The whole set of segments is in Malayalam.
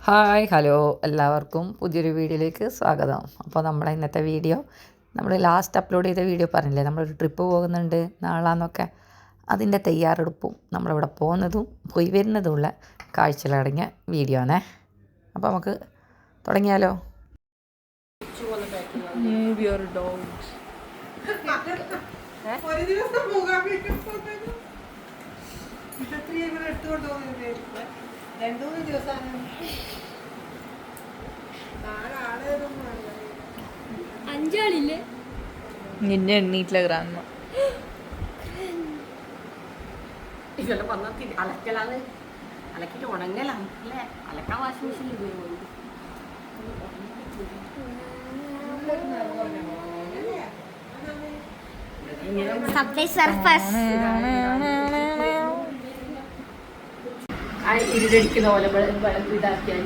ഹായ് ഹലോ എല്ലാവർക്കും പുതിയൊരു വീഡിയോയിലേക്ക് സ്വാഗതം. അപ്പോൾ നമ്മുടെ ഇന്നത്തെ വീഡിയോ നമ്മൾ ലാസ്റ്റ് അപ്ലോഡ് ചെയ്ത വീഡിയോ പറഞ്ഞില്ലേ, നമ്മളൊരു ട്രിപ്പ് പോകുന്നുണ്ട് നാളാന്നൊക്കെ. അതിൻ്റെ തയ്യാറെടുപ്പും നമ്മളിവിടെ പോകുന്നതും പോയി വരുന്നതുമുള്ള കാഴ്ചകളടങ്ങിയ വീഡിയോ ആണേ. അപ്പോൾ നമുക്ക് തുടങ്ങിയാലോ. അഞ്ചാളില്ലേ നിന്നെ എണ്ണീട്ടില്ല ഗ്രാമ ഇതെല്ലാം വന്നാൽ അലക്കലാണ്, അലക്കിട്ട് ഉണങ്ങലാണ് അല്ലേ? അലക്കാൻ വാഷിംഗ് മെഷീനിൽ ഉപയോഗിക്കും. ഇരുടടിക്കുന്ന പോലെ ഇതാക്കിയാൽ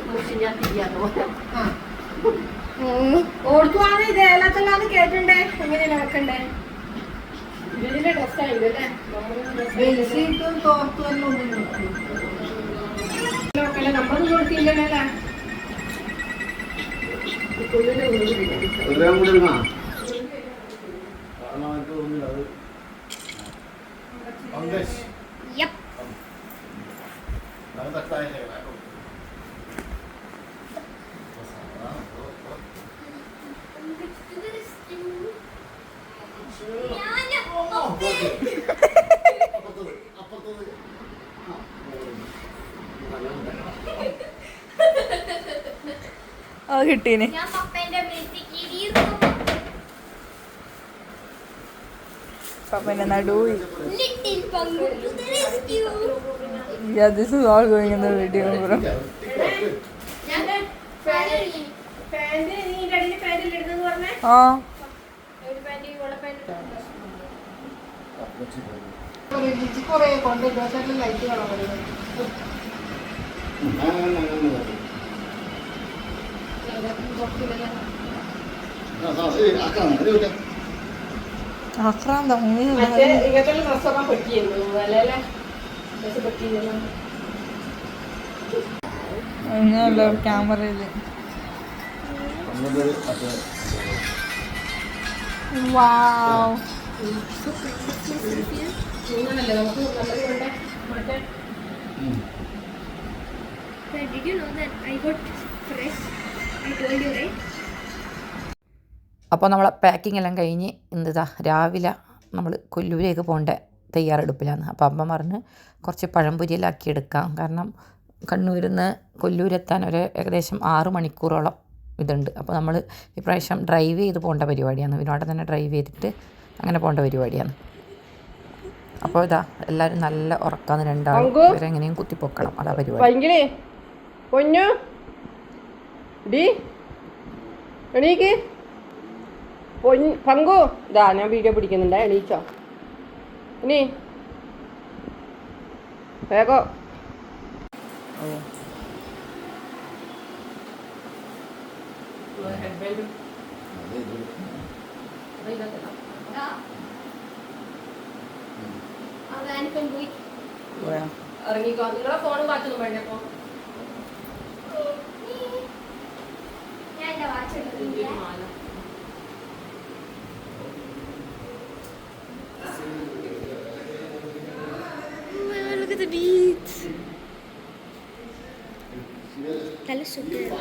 മുഷിഞ്ഞാൽ തിരിയാന്ന് പോലെ ഓർക്കുവാണ്. ഇത് എല്ലാത്തല്ലാന്ന് കേട്ടിണ്ടേ, എങ്ങനെയാണ് നോക്കണ്ടേ? ഇതിന്റെ ഡ്രസ്സായില്ലേ നമ്മളൊന്നും കൊടുത്തില്ലല്ലേ. കിട്ടീന്. പപ്പന്റെ നടുവ്. Yeah, this is all going in the video, bro. ക്യാമറയില് Did you know that I got fresh? I told you, right? അപ്പോൾ നമ്മളെ പാക്കിംഗ് എല്ലാം കഴിഞ്ഞ് ഇന്നിതാ രാവിലെ നമ്മൾ കൊല്ലൂരേക്ക് പോകേണ്ട തയ്യാറെടുപ്പിലാണ്. അപ്പോൾ അമ്മ പറഞ്ഞ് കുറച്ച് പഴംപൊരിയെല്ലാം ആക്കിയെടുക്കാം, കാരണം കണ്ണൂരിൽ നിന്ന് കൊല്ലൂരെത്താൻ ഒരു ഏകദേശം 6 മണിക്കൂറോളം ഇതുണ്ട്. അപ്പോൾ നമ്മൾ ഇപ്രാവശ്യം ഡ്രൈവ് ചെയ്ത് പോകേണ്ട പരിപാടിയാണ്. വിനോദം തന്നെ ഡ്രൈവ് ചെയ്തിട്ട് അങ്ങനെ പോകേണ്ട പരിപാടിയാണ്. അപ്പോൾ ഇതാ എല്ലാവരും നല്ല ഉറക്കാന്ന്, രണ്ടാളും ഇവരെ എങ്ങനെയും കുത്തിപ്പൊക്കണം, അതാ പരിപാടി. എണീക്ക് പങ്കു, ഇതാ ഞാൻ വീഡിയോ പിടിക്കുന്നുണ്ട്, എണീച്ചോ ഇനി വേഗോ. ഇറങ്ങിക്കോ, നിങ്ങളെ ഫോണും വാച്ചൊന്നും വേണ്ടേ? അപ്പൊ Look at the beach. That is so good.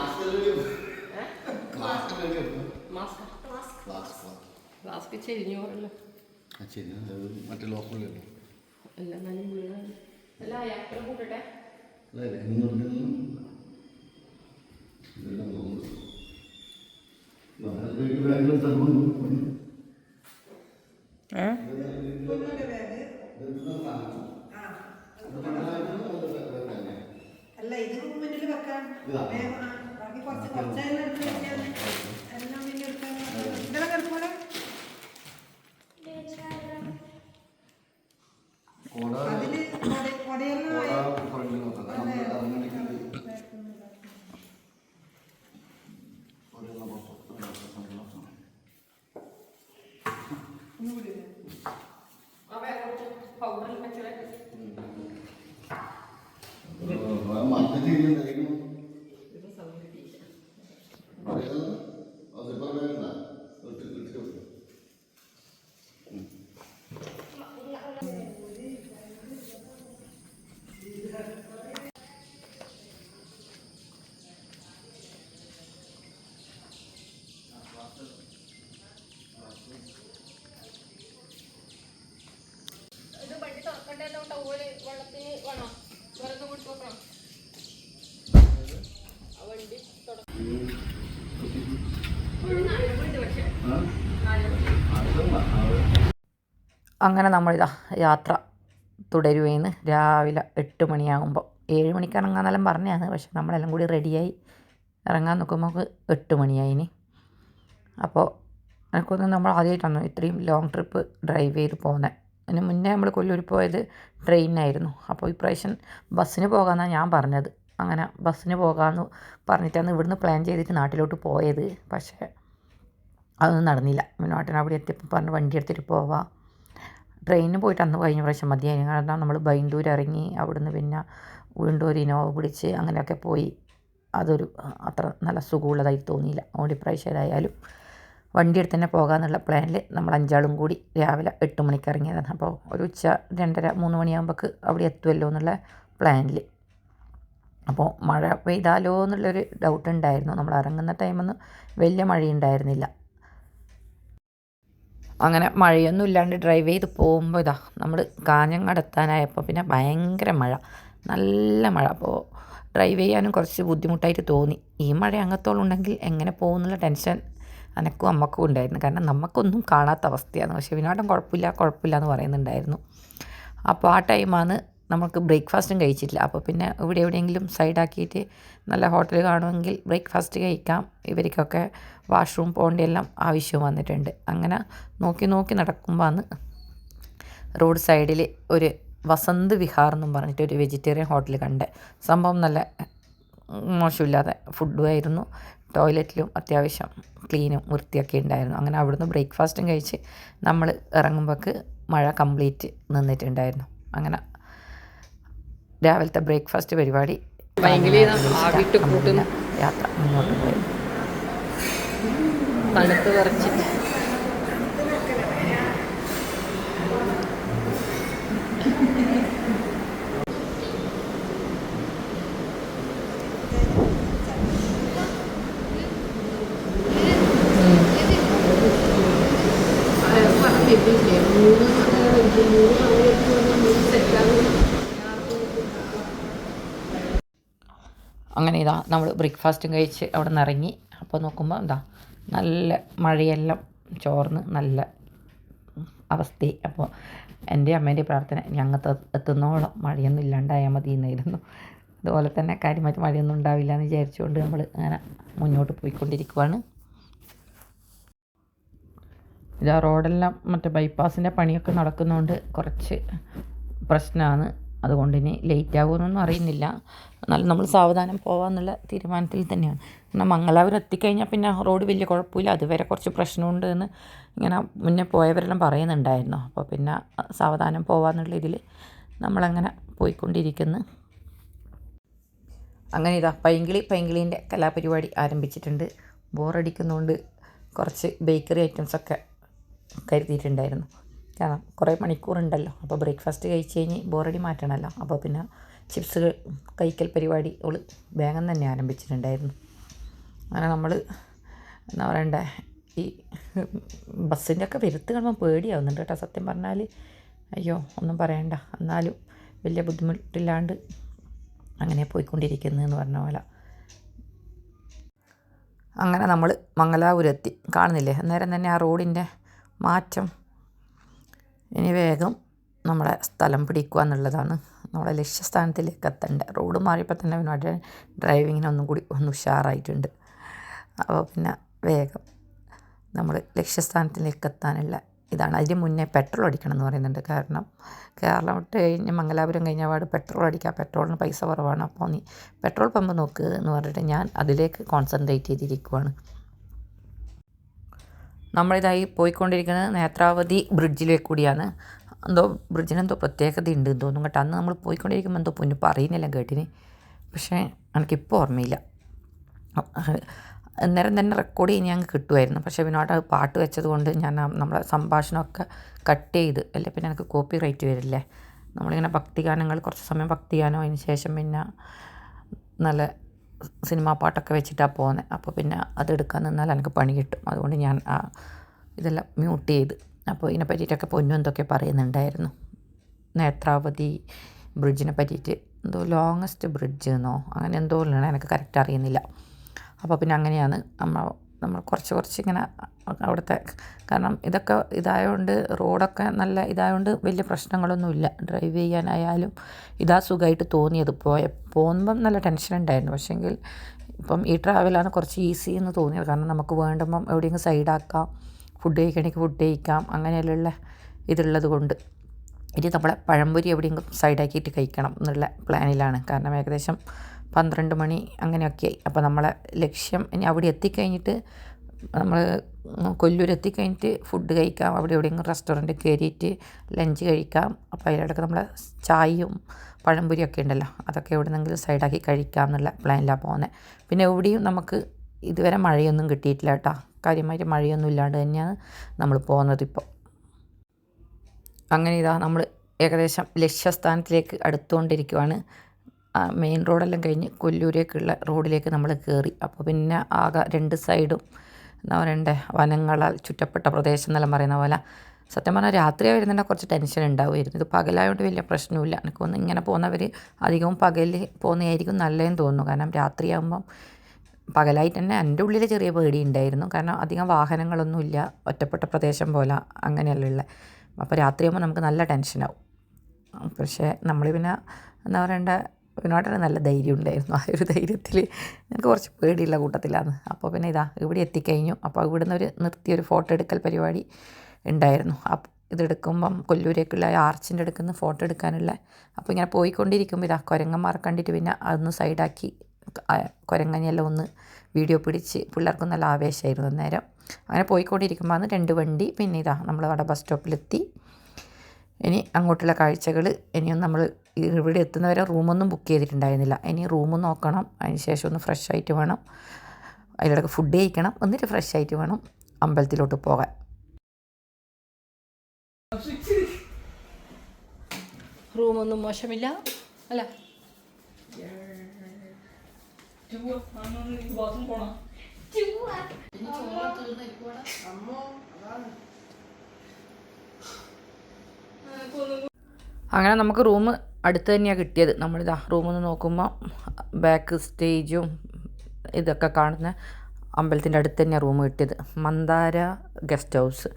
Flask ചെരിഞ്ഞു പോയല്ലോ. മറ്റേ ലോക്കലല്ലോ എല്ലാം നല്ല വീണാണ്. അല്ല യാത്ര കൂട്ടട്ടെ. അല്ല ഇത് മുന്നിൽ വെക്കാൻ കുറച്ച് എല്ലാം പിന്നെ എടുക്കാൻ ഇതെല്ലാം കിടക്കുമ്പോൾ അതിന് പൗഡർ ഇത് വണ്ടി തുറക്കണ്ടല്ലോ ടൗല് വെള്ളത്തിന് വേണോ വെറുതെ കൊടുത്തു നോക്കണം ആ വണ്ടി അങ്ങനെ നമ്മളിതാ യാത്ര തുടരുകയെന്ന് രാവിലെ 8 മണിയാകുമ്പോൾ 7 മണിക്ക് ഇറങ്ങാന്നെല്ലാം പറഞ്ഞതാണ്. പക്ഷെ നമ്മളെല്ലാം കൂടി റെഡിയായി ഇറങ്ങാൻ നോക്കുമ്പോൾ 8 മണിയായിനി. അപ്പോൾ എനിക്കൊന്നും നമ്മൾ ആദ്യമായിട്ടാണ് ഇത്രയും ലോങ് ട്രിപ്പ് ഡ്രൈവ് ചെയ്ത് പോകുന്നത്. അതിന് മുന്നേ നമ്മൾ കൊല്ലൂർ പോയത് ട്രെയിനിനായിരുന്നു. അപ്പോൾ ഇപ്രാവശ്യം ബസ്സിന് പോകാമെന്നാണ് ഞാൻ പറഞ്ഞത്. അങ്ങനെ ബസ്സിന് പോകാമെന്ന് പറഞ്ഞിട്ടാണ് ഇവിടുന്ന് പ്ലാൻ ചെയ്തിട്ട് നാട്ടിലോട്ട് പോയത്. പക്ഷേ അതൊന്നും നടന്നില്ല. നാട്ടിന് അവിടെ എത്തിയപ്പോൾ പറഞ്ഞ് വണ്ടി എടുത്തിട്ട് പോവാം. ട്രെയിനിന് പോയിട്ട് അന്ന് കഴിഞ്ഞ പ്രാവശ്യം മതിയായി. കാരണം നമ്മൾ ബൈന്ദൂർ ഇറങ്ങി അവിടുന്ന് പിന്നെ വീണ്ടും ഒരു ഇനോവ പിടിച്ച് അങ്ങനെയൊക്കെ പോയി. അതൊരു അത്ര നല്ല സുഖമുള്ളതായി തോന്നിയില്ല. അതുകൊണ്ട് ഇപ്രാവശ്യം ഏതായാലും വണ്ടി എടുത്ത് തന്നെ പോകാമെന്നുള്ള പ്ലാനിൽ നമ്മൾ 5 ആളും കൂടി രാവിലെ 8 മണിക്ക് ഇറങ്ങിയതാണ്. അപ്പോൾ ഒരു ഉച്ച 2:30-3 മണിയാകുമ്പോൾക്ക് അവിടെ എത്തുമല്ലോ എന്നുള്ള പ്ലാനിൽ. അപ്പോൾ മഴ പെയ്താലോ എന്നുള്ളൊരു ഡൗട്ട് ഉണ്ടായിരുന്നു. നമ്മൾ ഇറങ്ങുന്ന ടൈമൊന്നും വലിയ മഴയുണ്ടായിരുന്നില്ല. അങ്ങനെ മഴയൊന്നും ഇല്ലാണ്ട് ഡ്രൈവ് ചെയ്ത് പോകുമ്പോൾ ഇതാ നമ്മൾ കാഞ്ഞങ്ങാട് എത്താനായപ്പോൾ പിന്നെ ഭയങ്കര മഴ, നല്ല മഴ. അപ്പോൾ ഡ്രൈവ് ചെയ്യാനും കുറച്ച് ബുദ്ധിമുട്ടായിട്ട് തോന്നി. ഈ മഴ അങ്ങത്തോളം ഉണ്ടെങ്കിൽ എങ്ങനെ പോകുന്നുള്ള ടെൻഷൻ എനക്കും അമ്മക്കും ഉണ്ടായിരുന്നു. കാരണം നമുക്കൊന്നും കാണാത്ത അവസ്ഥയാണ്. പക്ഷേ വിനോദം കുഴപ്പമില്ല എന്ന് പറയുന്നുണ്ടായിരുന്നു. അപ്പോൾ ആ ടൈമാണ് നമുക്ക് ബ്രേക്ക്ഫാസ്റ്റും കഴിച്ചിട്ടില്ല. അപ്പോൾ പിന്നെ എവിടെയെങ്കിലും സൈഡാക്കിയിട്ട് നല്ല ഹോട്ടൽ കാണുമെങ്കിൽ ബ്രേക്ക്ഫാസ്റ്റ് കഴിക്കാം. ഇവർക്കൊക്കെ വാഷ്റൂം പോകേണ്ടിയെല്ലാം ആവശ്യവും വന്നിട്ടുണ്ട്. അങ്ങനെ നോക്കി നടക്കുമ്പോഴാണ് റോഡ് സൈഡിൽ ഒരു വസന്ത് വിഹാർ എന്നും പറഞ്ഞിട്ട് ഒരു വെജിറ്റേറിയൻ ഹോട്ടൽ കണ്ടേ. സംഭവം നല്ല മോശമില്ലാതെ ഫുഡുമായിരുന്നു. ടോയ്ലറ്റിലും അത്യാവശ്യം ക്ലീനും വൃത്തിയൊക്കെ ഉണ്ടായിരുന്നു. അങ്ങനെ അവിടുന്ന് ബ്രേക്ക്ഫാസ്റ്റും കഴിച്ച് നമ്മൾ ഇറങ്ങുമ്പോൾക്ക് മഴ കംപ്ലീറ്റ് നിന്നിട്ടുണ്ടായിരുന്നു. അങ്ങനെ രാവിലത്തെ ബ്രേക്ക്ഫാസ്റ്റ് പരിപാടി യാത്ര മുന്നോട്ട് പോയി. തണുത്ത് വിറച്ചിട്ട് അങ്ങനെ ഇതാ നമ്മൾ ബ്രേക്ക്ഫാസ്റ്റും കഴിച്ച് അവിടെ നിന്ന് ഇറങ്ങി. അപ്പോൾ നോക്കുമ്പോൾ എന്താ നല്ല മഴയെല്ലാം ചോർന്ന് നല്ല അവസ്ഥയായി. അപ്പോൾ എൻ്റെ അമ്മേൻ്റെ പ്രാർത്ഥന ഞങ്ങൾക്ക് എത്തുന്നോളം മഴയൊന്നും ഇല്ലാണ്ടായാൽ മതി എന്നായിരുന്നു. അതുപോലെ തന്നെ കാര്യമായിട്ട് മഴയൊന്നും ഉണ്ടാവില്ല എന്ന് വിചാരിച്ചുകൊണ്ട് നമ്മൾ അങ്ങനെ മുന്നോട്ട് പോയിക്കൊണ്ടിരിക്കുവാണ്. ഇതാ റോഡെല്ലാം മറ്റേ ബൈപ്പാസിൻ്റെ പണിയൊക്കെ നടക്കുന്നതുകൊണ്ട് കുറച്ച് പ്രശ്നമാണ്. അതുകൊണ്ട് ഇനി ലേറ്റ് ആകുമെന്നൊന്നും അറിയുന്നില്ല. എന്നാലും നമ്മൾ സാവധാനം പോകാമെന്നുള്ള തീരുമാനത്തിൽ തന്നെയാണ്. കാരണം മംഗലാപുരം എത്തിക്കഴിഞ്ഞാൽ പിന്നെ റോഡ് വലിയ കുഴപ്പമില്ല. അതുവരെ കുറച്ച് പ്രശ്നമുണ്ട് എന്ന് ഇങ്ങനെ മുന്നേ പോയവരെല്ലാം പറയുന്നുണ്ടായിരുന്നു. അപ്പോൾ പിന്നെ സാവധാനം പോകാമെന്നുള്ള ഇതിൽ നമ്മളങ്ങനെ പോയിക്കൊണ്ടിരിക്കുന്നു. അങ്ങനെ ഇതാ പൈങ്കിളീൻ്റെ കലാപരിപാടി ആരംഭിച്ചിട്ടുണ്ട്. ബോറടിക്കുന്നതുകൊണ്ട് കുറച്ച് ബേക്കറി ഐറ്റംസൊക്കെ കരുതിയിട്ടുണ്ടായിരുന്നു. കാരണം കുറേ മണിക്കൂറുണ്ടല്ലോ. അപ്പോൾ ബ്രേക്ക്ഫാസ്റ്റ് കഴിച്ച് കഴിഞ്ഞ് ബോറടി മാറ്റണമല്ലോ. അപ്പോൾ പിന്നെ ചിപ്സ് കഴിക്കൽ പരിപാടി വേഗം തന്നെ ആരംഭിച്ചിട്ടുണ്ടായിരുന്നു. അങ്ങനെ നമ്മൾ എന്താ പറയണ്ടേ, ഈ ബസ്സിൻ്റെ ഒക്കെ വരുത്ത് കാണുമ്പോൾ പേടിയാവുന്നുണ്ട് കേട്ടോ സത്യം പറഞ്ഞാൽ. അയ്യോ ഒന്നും പറയണ്ട. എന്നാലും വലിയ ബുദ്ധിമുട്ടില്ലാണ്ട് അങ്ങനെ പോയിക്കൊണ്ടിരിക്കുന്നതെന്ന് പറഞ്ഞ പോലെ. അങ്ങനെ നമ്മൾ മംഗലാപുരത്തി കാണുന്നില്ലേ, അന്നേരം തന്നെ ആ റോഡിൻ്റെ മാറ്റം. ഇനി വേഗം നമ്മളെ സ്ഥലം പിടിക്കുക എന്നുള്ളതാണ് നമ്മളെ ലക്ഷ്യസ്ഥാനത്തിലേക്ക് എത്തേണ്ട. റോഡ് മാറിയപ്പോൾ തന്നെ പിന്നെ ഡ്രൈവിങ്ങിനൊന്നും കൂടി ഉഷാറായിട്ടുണ്ട്. അപ്പോൾ പിന്നെ വേഗം നമ്മൾ ലക്ഷ്യസ്ഥാനത്തിലേക്ക് എത്താനുള്ള ഇതാണ്. അതിന് മുന്നേ പെട്രോൾ അടിക്കണം എന്ന് പറയുന്നുണ്ട്. കാരണം കേരളം വിട്ട് കഴിഞ്ഞ് മംഗലാപുരം കഴിഞ്ഞ പാട് പെട്രോൾ അടിക്കുക, പെട്രോളിന് പൈസ കുറവാണ്. അപ്പോൾ നീ പെട്രോൾ പമ്പ് നോക്ക് എന്ന് പറഞ്ഞിട്ട് ഞാൻ അതിലേക്ക് കോൺസെൻട്രേറ്റ് ചെയ്തിരിക്കുവാണ്. നമ്മളിതായി പോയിക്കൊണ്ടിരിക്കുന്നത് നേത്രാവതി ബ്രിഡ്ജിലേക്ക് കൂടിയാണ്. എന്തോ ബ്രിഡ്ജിനെന്തോ പ്രത്യേകത ഉണ്ട് തോന്നും കേട്ടോ. അന്ന് നമ്മൾ പോയിക്കൊണ്ടിരിക്കുമ്പോൾ എന്തോ പൊന്നു പറയുന്നില്ല കേട്ടിന്. പക്ഷേ എനിക്കിപ്പോൾ ഓർമ്മയില്ല. അന്നേരം തന്നെ റെക്കോർഡ് ചെയ്യാൻ ഞങ്ങൾക്ക് കിട്ടുമായിരുന്നു. പക്ഷേ വിനോദ് അത് പാട്ട് വെച്ചത് കൊണ്ട് ഞാൻ നമ്മളെ സംഭാഷണമൊക്കെ കട്ട് ചെയ്ത്, അല്ലേ പിന്നെ എനിക്ക് കോപ്പി റൈറ്റ് വരില്ലേ. നമ്മളിങ്ങനെ ഭക്തിഗാനങ്ങൾ കുറച്ച് സമയം ഭക്തിഗാനം, അതിന് ശേഷം പിന്നെ നല്ല സിനിമാ പാട്ടൊക്കെ വെച്ചിട്ടാണ് പോകുന്നത്. അപ്പോൾ പിന്നെ അതെടുക്കാൻ നിന്നാൽ എനിക്ക് പണി കിട്ടും. അതുകൊണ്ട് ഞാൻ ഇതെല്ലാം മ്യൂട്ട് ചെയ്ത്. അപ്പോൾ ഇതിനെ പറ്റിയിട്ടൊക്കെ പൊന്നു എന്തൊക്കെ പറയുന്നുണ്ടായിരുന്നു. നേത്രാവതി ബ്രിഡ്ജിനെ പറ്റിയിട്ട് എന്തോ ലോങ്ങസ്റ്റ് ബ്രിഡ്ജ് എന്നോ അങ്ങനെ എന്തോ ഉള്ളതാണ്, എനിക്ക് കറക്റ്റ് അറിയുന്നില്ല. അപ്പോൾ പിന്നെ അങ്ങനെയാണ് നമ്മൾ കുറച്ച് ഇങ്ങനെ അവിടുത്തെ, കാരണം ഇതൊക്കെ ഇതായതുകൊണ്ട് റോഡൊക്കെ നല്ല ഇതായതുകൊണ്ട് വലിയ പ്രശ്നങ്ങളൊന്നുമില്ല. ഡ്രൈവ് ചെയ്യാനായാലും ഇതാ സുഖമായിട്ട് തോന്നിയത്. പോകുമ്പം നല്ല ടെൻഷൻ ഉണ്ടായിരുന്നു. പക്ഷേങ്കിൽ ഇപ്പം ഈ ട്രാവലാണ് കുറച്ച് ഈസി എന്ന് തോന്നിയത്. കാരണം നമുക്ക് വേണ്ടുമ്പം എവിടെയെങ്കിലും സൈഡാക്കാം, ഫുഡ് കഴിക്കണമെങ്കിൽ ഫുഡ് കഴിക്കാം, അങ്ങനെയുള്ള ഇതുള്ളത് കൊണ്ട്. ഇനി നമ്മളെ പഴംപൊരി എവിടെയെങ്കിലും സൈഡാക്കിയിട്ട് കഴിക്കണം എന്നുള്ള പ്ലാനിലാണ്. കാരണം ഏകദേശം 12 മണി അങ്ങനെയൊക്കെയായി. അപ്പോൾ നമ്മളെ ലക്ഷ്യം ഇനി അവിടെ എത്തിക്കഴിഞ്ഞിട്ട്, നമ്മൾ കൊല്ലൂർ എത്തിക്കഴിഞ്ഞിട്ട് ഫുഡ് കഴിക്കാം, അവിടെ എവിടെയെങ്കിലും റെസ്റ്റോറൻറ്റ് കയറിയിട്ട് ലഞ്ച് കഴിക്കാം. അപ്പോൾ അതിലിടയ്ക്ക് നമ്മളെ ചായയും പഴംപൊരിയൊക്കെ ഉണ്ടല്ലോ, അതൊക്കെ എവിടെയെങ്കിലും സൈഡാക്കി കഴിക്കാം എന്നുള്ള പ്ലാനിലാണ് പോകുന്നത്. പിന്നെ എവിടെയും നമുക്ക് ഇതുവരെ മഴയൊന്നും കിട്ടിയിട്ടില്ല കേട്ടോ. കാര്യമായിട്ട് മഴയൊന്നും ഇല്ലാണ്ട് തന്നെയാണ് നമ്മൾ പോകുന്നത് ഇപ്പോൾ. അങ്ങനെ ഇതാ നമ്മൾ ഏകദേശം ലക്ഷ്യസ്ഥാനത്തിലേക്ക് അടുത്തുകൊണ്ടിരിക്കുവാണ്. മെയിൻ റോഡെല്ലാം കഴിഞ്ഞ് കൊല്ലൂരേക്കുള്ള റോഡിലേക്ക് നമ്മൾ കയറി. അപ്പോൾ പിന്നെ ആകെ 2 സൈഡും എന്താ പറയണ്ടേ, വനങ്ങളാൽ ചുറ്റപ്പെട്ട പ്രദേശം എന്നെല്ലാം പറയുന്ന പോലെ. സത്യം പറഞ്ഞാൽ രാത്രിയായി വരുന്നതിൻ്റെ കുറച്ച് ടെൻഷൻ ഉണ്ടാവുമായിരുന്നു. ഇത് പകലായതുകൊണ്ട് വലിയ പ്രശ്നമില്ല. എനിക്കൊന്ന് ഇങ്ങനെ പോകുന്നവർ അധികവും പകലിൽ പോകുന്നതായിരിക്കും നല്ലതെന്ന് തോന്നുന്നു. കാരണം രാത്രിയാകുമ്പം പകലായിട്ട് തന്നെ എൻ്റെ ഉള്ളിൽ ചെറിയ പേടി ഉണ്ടായിരുന്നു. കാരണം അധികം വാഹനങ്ങളൊന്നുമില്ല, ഒറ്റപ്പെട്ട പ്രദേശം പോലെ അങ്ങനെയല്ല ഉള്ളത്. അപ്പോൾ രാത്രിയാകുമ്പോൾ നമുക്ക് നല്ല ടെൻഷനാവും. പക്ഷേ നമ്മൾ പിന്നെ എന്താ പറയണ്ട, വിനോദന് നല്ല ധൈര്യം ഉണ്ടായിരുന്നു. ആ ഒരു ധൈര്യത്തിൽ ഞങ്ങൾക്ക് കുറച്ച് പേടിയുള്ള കൂട്ടത്തിലാണ്. അപ്പോൾ പിന്നെ ഇവിടെ എത്തിക്കഴിഞ്ഞു. അപ്പോൾ ഇവിടുന്ന് നിർത്തിയൊരു ഫോട്ടോ എടുക്കൽ പരിപാടി ഉണ്ടായിരുന്നു. ഇതെടുക്കുമ്പം കൊല്ലൂരേക്കുള്ള ആർച്ചിൻ്റെ അടുക്കുന്ന ഫോട്ടോ എടുക്കാനുള്ള. അപ്പോൾ ഇങ്ങനെ പോയിക്കൊണ്ടിരിക്കുമ്പോൾ കുരങ്ങന്മാരെ കണ്ടിട്ട് പിന്നെ അതൊന്ന് സൈഡാക്കി കുരങ്ങനെല്ലാം ഒന്ന് വീഡിയോ പിടിച്ച് പിള്ളേർക്കും നല്ല ആവേശമായിരുന്നു അന്നേരം. അങ്ങനെ പോയിക്കൊണ്ടിരിക്കുമ്പോൾ അന്ന് 2 വണ്ടി. പിന്നെ നമ്മൾ അവിടെ ബസ് സ്റ്റോപ്പിലെത്തി. ഇനി അങ്ങോട്ടുള്ള കാഴ്ചകൾ. ഇനിയും നമ്മൾ ഇവിടെ എത്തുന്നവരെ റൂമൊന്നും ബുക്ക് ചെയ്തിട്ടുണ്ടായിരുന്നില്ല. ഇനി റൂം നോക്കണം, അതിന് ശേഷം ഒന്ന് ഫ്രഷ് ആയിട്ട് വേണം, അതിലിടയ്ക്ക് ഫുഡ് കഴിക്കണം, എന്നിട്ട് ഫ്രഷ് ആയിട്ട് വേണം അമ്പലത്തിലോട്ട് പോകാൻ. റൂമൊന്നും മോശമില്ല അല്ല. അങ്ങനെ നമുക്ക് റൂം അടുത്ത് തന്നെയാണ് കിട്ടിയത്. നമ്മളിതാ റൂമിൽ നിന്ന് നോക്കുമ്പോൾ ബാക്ക് സ്റ്റേജും ഇതൊക്കെ കാണുന്ന അമ്പലത്തിൻ്റെ അടുത്ത് തന്നെയാണ് റൂം കിട്ടിയത്. മന്ദാര ഗസ്റ്റ് ഹൗസ്.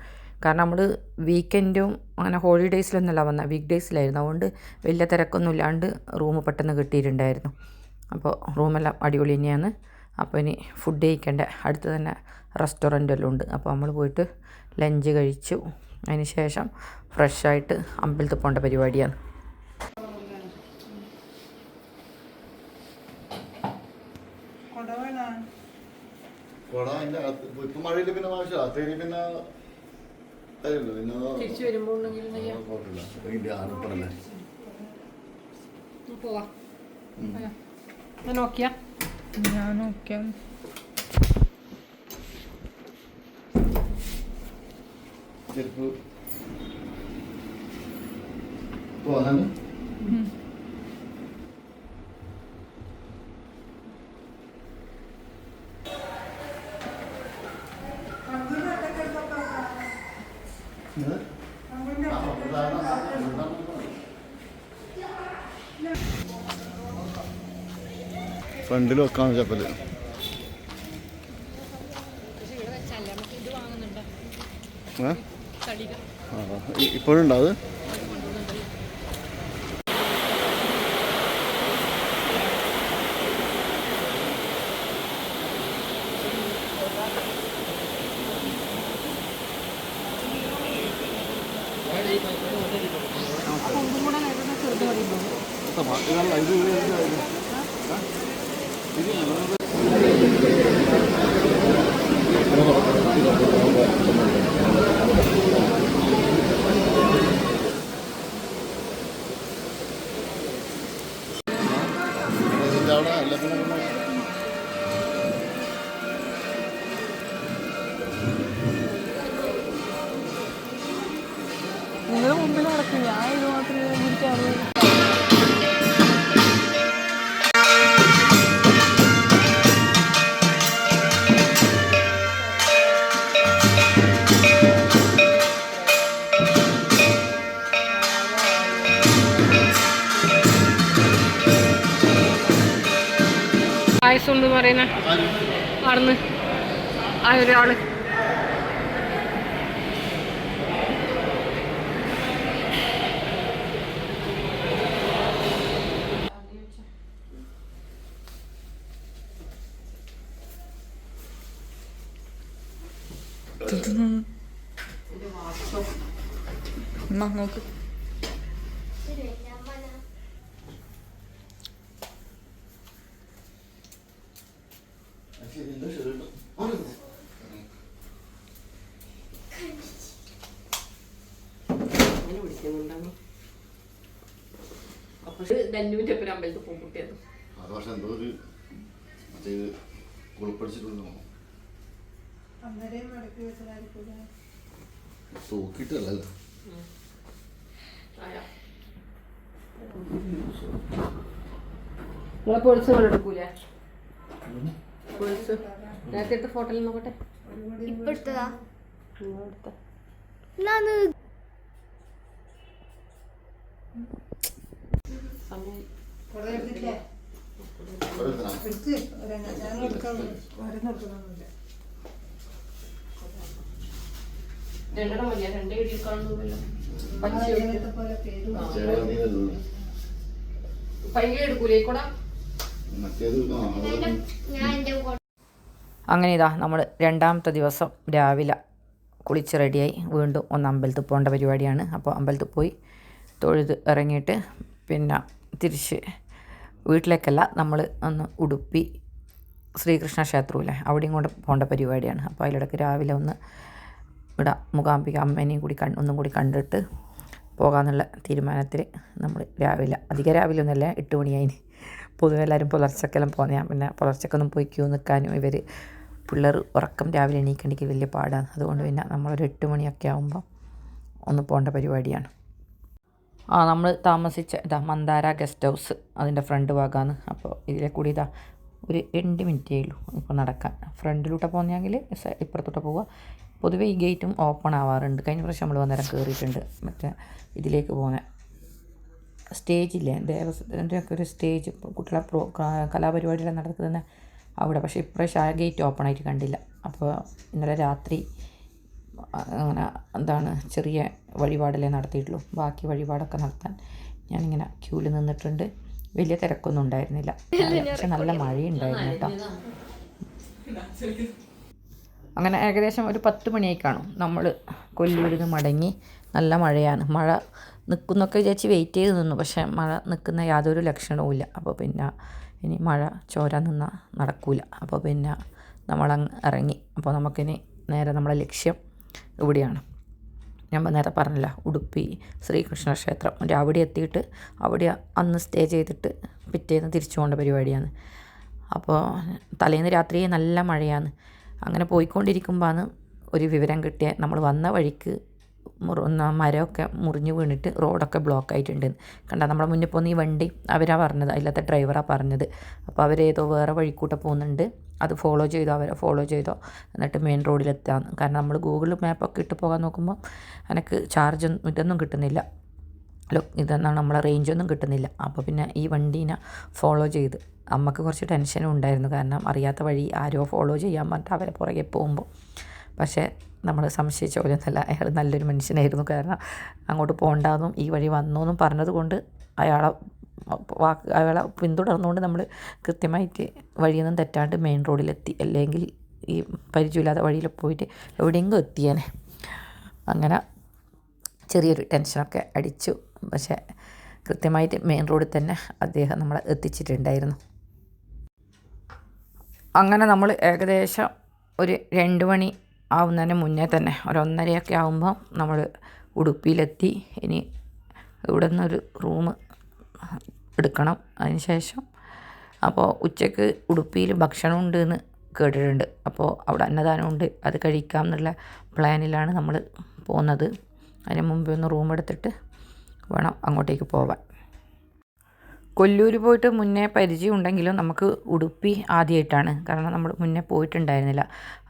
കാരണം നമ്മൾ വീക്കെൻഡും അങ്ങനെ ഹോളിഡേയ്സിലൊന്നുമല്ല വന്നത്, വീക്ക് ഡേയ്സിലായിരുന്നു. അതുകൊണ്ട് വലിയ തിരക്കൊന്നും ഇല്ലാണ്ട് റൂം പെട്ടെന്ന് കിട്ടിയിട്ടുണ്ടായിരുന്നു. അപ്പോൾ റൂമെല്ലാം അടിപൊളി തന്നെയാണ്. അപ്പോൾ ഇനി ഫുഡ് കഴിക്കേണ്ട അടുത്ത് തന്നെ റെസ്റ്റോറൻറ്റെല്ലാം ഉണ്ട്. അപ്പോൾ നമ്മൾ പോയിട്ട് ലഞ്ച് കഴിച്ചു. അതിന് ശേഷം ഫ്രഷായിട്ട് അമ്പലത്തിൽ പോകേണ്ട പരിപാടിയാണ്. ഇപ്പം മഴയിൽ പിന്നെ ആവശ്യമില്ല, അത്രയും പിന്നെ തരില്ല. പിന്നെ തിരിച്ചു വരുമ്പോൾ കുഴപ്പമില്ല. ഇതിൻ്റെ ആറുപ്പറല്ലേ പോവാം. ഞാൻ നോക്കിയാ ചെരുപ്പ് പോകാൻ ഫ്രണ്ടിൽ വെക്കാണ് ചപ്പല്. ഇപ്പോഴുണ്ടോ അത്? അവിടെ അല്ല പിന്നെ നിങ്ങൾ മുമ്പിൽ നടക്കും, ഞാൻ ഇത് മാത്രമേ എനിക്കറിയൂ. പായസം പറയുന്ന ആടുന്ന് ആ ഒരാള് നോക്ക്. ധന്യുവിൻ്റെ ഒപ്പം അമ്പലത്തിൽ പോകും കുട്ടിയത്. അത് പക്ഷെ എന്തോ ഒരു മറ്റേ കുളിപ്പടിച്ചിട്ടുണ്ടോ തൂക്കിയിട്ടല്ലല്ലോ. നിങ്ങളെ പൊളിച്ച് എടുക്കൂലേ? പൊളിച്ച് നേരത്തെ എടുത്ത ഫോട്ടോയിൽ നോക്കട്ടെ. ഇപ്പൊ എടുത്തതാ രണ്ടെണ്ണം മതിയാ? രണ്ട് ഇടിയിൽ കാണുന്നില്ല. പയ്യെ എടുക്കൂലേ കൂടെ? അങ്ങനെ ഇതാ നമ്മൾ രണ്ടാമത്തെ ദിവസം രാവിലെ കുളിച്ച് റെഡിയായി വീണ്ടും ഒന്ന് അമ്പലത്തിൽ പോകേണ്ട പരിപാടിയാണ്. അപ്പോൾ അമ്പലത്തിൽ പോയി തൊഴുത് ഇറങ്ങിയിട്ട് പിന്നെ തിരിച്ച് വീട്ടിലേക്കല്ല, നമ്മൾ ഒന്ന് ഉടുപ്പി ശ്രീകൃഷ്ണ ക്ഷേത്രമില്ലേ അവിടെയും കൊണ്ട് പോകേണ്ട പരിപാടിയാണ്. അപ്പോൾ അതിലിടയ്ക്ക് രാവിലെ ഒന്ന് ഇവിടെ മൂകാംബിക അമ്മേനെയും കൂടി ഒന്നും കൂടി കണ്ടിട്ട് പോകാമെന്നുള്ള തീരുമാനത്തിൽ നമ്മൾ രാവിലെ, അധികം രാവിലെ ഒന്നുമല്ല, 8 മണിയായിന്. പൊതുവെ എല്ലാവരും പുലർച്ചക്കെല്ലാം പോകുന്ന, പിന്നെ പുലർച്ചക്കൊന്നും പോയി ക്യൂ നിൽക്കാനും ഇവർ പിള്ളേർ ഉറക്കം രാവിലെ എണീക്കണ്ടെങ്കിൽ വലിയ പാടാണ്. അതുകൊണ്ട് പിന്നെ നമ്മളൊരു 8 മണിയൊക്കെ ആകുമ്പോൾ ഒന്ന് പോകേണ്ട പരിപാടിയാണ്. നമ്മൾ താമസിച്ച മന്ദാര ഗസ്റ്റ് ഹൗസ് അതിൻ്റെ ഫ്രണ്ട് ഭാഗമാണ്. അപ്പോൾ ഇതിലെ കൂടി ഒരു 2 മിനിറ്റേ ഉള്ളൂ ഇപ്പോൾ നടക്കാൻ. ഫ്രണ്ടിലൂടെ പോകുന്നെങ്കിൽ ഇപ്പുറത്തോട്ട് പോവുക. പൊതുവേ ഈ ഗേറ്റും ഓപ്പൺ ആവാറുണ്ട്. കഴിഞ്ഞ പ്രാവശ്യം നമ്മൾ വന്നേരം കയറിയിട്ടുണ്ട്. മറ്റേ ഇതിലേക്ക് പോകുന്ന സ്റ്റേജില്ലേ, ദേവസ്വത്തിൻ്റെയൊക്കെ ഒരു സ്റ്റേജ് കുട്ടികളെ കലാപരിപാടിയെല്ലാം നടക്കുന്നത് അവിടെ. പക്ഷേ ഇപ്രാവശ്യം ആ ഗേറ്റ് ഓപ്പൺ ആയിട്ട് കണ്ടില്ല. അപ്പോൾ ഇന്നലെ രാത്രി അങ്ങനെ ചെറിയ വഴിപാടല്ലേ നടത്തിയിട്ടുള്ളൂ. ബാക്കി വഴിപാടൊക്കെ നടത്താൻ ഞാനിങ്ങനെ ക്യൂവിൽ നിന്നിട്ടുണ്ട്. വലിയ തിരക്കൊന്നും ഉണ്ടായിരുന്നില്ല, പക്ഷെ നല്ല മഴയുണ്ടായിരുന്നു കേട്ടോ. അങ്ങനെ ഏകദേശം ഒരു 10 മണിയായി കാണും നമ്മൾ കൊല്ലൂരിൽ നിന്ന് മടങ്ങി. നല്ല മഴയാണ്. മഴ നിൽക്കുന്നൊക്കെ വിചാരിച്ച് വെയിറ്റ് ചെയ്ത് നിന്നു, പക്ഷേ മഴ നിൽക്കുന്ന യാതൊരു ലക്ഷണവും ഇല്ല. അപ്പോൾ പിന്നെ ഇനി മഴ ചോരാൻ നിന്നാൽ നടക്കൂല. അപ്പോൾ പിന്നെ നമ്മളങ്ങ് ഇറങ്ങി. അപ്പോൾ നമുക്കിനി നേരെ നമ്മളെ ലക്ഷ്യം ഇവിടെയാണ്. ഞാൻ നേരത്തെ പറഞ്ഞില്ല, ഉടുപ്പി ശ്രീകൃഷ്ണ ക്ഷേത്രം. അവിടെ എത്തിയിട്ട് അവിടെ അന്ന് സ്റ്റേ ചെയ്തിട്ട് പിറ്റേന്ന് തിരിച്ചു പോകേണ്ട പരിപാടിയാണ്. അപ്പോൾ തലേന്ന് രാത്രി നല്ല മഴയാണ്. അങ്ങനെ പോയിക്കൊണ്ടിരിക്കുമ്പോഴാണ് ഒരു വിവരം കിട്ടിയ, നമ്മൾ വന്ന വഴിക്ക് മരമൊക്കെ മുറിഞ്ഞ് വീണിട്ട് റോഡൊക്കെ ബ്ലോക്ക് ആയിട്ടുണ്ട്. കണ്ടാൽ നമ്മുടെ മുന്നിൽ പോകുന്ന ഈ വണ്ടി അവരാ പറഞ്ഞത്, അതിലത്തെ ഡ്രൈവറാണ് പറഞ്ഞത്. അപ്പോൾ അവരേതോ വേറെ വഴിക്കൂട്ട പോകുന്നുണ്ട്, അത് ഫോളോ ചെയ്തോ എന്നിട്ട് മെയിൻ റോഡിലെത്താന്ന്. കാരണം നമ്മൾ ഗൂഗിൾ മാപ്പൊക്കെ ഇട്ട് പോകാൻ നോക്കുമ്പോൾ എനിക്ക് ഇതൊന്നും കിട്ടുന്നില്ല, ഇതെന്നാണ് നമ്മളെ റേഞ്ചൊന്നും കിട്ടുന്നില്ല. അപ്പോൾ പിന്നെ ഈ വണ്ടീനെ ഫോളോ ചെയ്ത് അമ്മക്ക് കുറച്ച് ടെൻഷനും ഉണ്ടായിരുന്നു. കാരണം അറിയാത്ത വഴി ആരോ ഫോളോ ചെയ്യാൻ പറഞ്ഞിട്ട് അവരെ പുറകെ പോകുമ്പോൾ. പക്ഷേ നമ്മൾ സംശയിച്ച പോലെ ഒന്നല്ല, അയാൾ നല്ലൊരു മനുഷ്യനായിരുന്നു. കാരണം അങ്ങോട്ട് പോകണ്ടെന്നും ഈ വഴി വന്നോന്നും പറഞ്ഞത് കൊണ്ട് അയാളെ പിന്തുടർന്നുകൊണ്ട് നമ്മൾ കൃത്യമായിട്ട് വഴിയൊന്നും തെറ്റാണ്ട് മെയിൻ റോഡിലെത്തി. അല്ലെങ്കിൽ ഈ പരിചയമില്ലാത്ത വഴിയിൽ പോയിട്ട് എവിടെയെങ്കിലും എത്തിയേനെ. അങ്ങനെ ചെറിയൊരു ടെൻഷനൊക്കെ അടിച്ചു. പക്ഷേ കൃത്യമായിട്ട് മെയിൻ റോഡിൽ തന്നെ അദ്ദേഹം നമ്മളെ എത്തിച്ചിട്ടുണ്ടായിരുന്നു. അങ്ങനെ നമ്മൾ ഏകദേശം ഒരു 2 മണി ആവുന്നതിന് മുന്നേ തന്നെ, ഒരു 1:30 ആകുമ്പോൾ നമ്മൾ ഉടുപ്പിയിലെത്തി. ഇനി ഇവിടെ നിന്നൊരു റൂം എടുക്കണം. അതിന് ശേഷം അപ്പോൾ ഉച്ചയ്ക്ക് ഉടുപ്പിയിൽ ഭക്ഷണം ഉണ്ട് എന്ന് കേട്ടിട്ടുണ്ട്. അപ്പോൾ അവിടെ അന്നദാനം ഉണ്ട്, അത് കഴിക്കാം എന്നുള്ള പ്ലാനിലാണ് നമ്മൾ പോകുന്നത്. അതിന് മുമ്പേ ഒന്ന് റൂം എടുത്തിട്ട് വേണം അങ്ങോട്ടേക്ക് പോവാൻ. കൊല്ലൂർ പോയിട്ട് മുന്നേ പരിചയം ഉണ്ടെങ്കിലും നമുക്ക് ഉടുപ്പി ആദ്യമായിട്ടാണ്. കാരണം നമ്മൾ മുന്നേ പോയിട്ടുണ്ടായിരുന്നില്ല.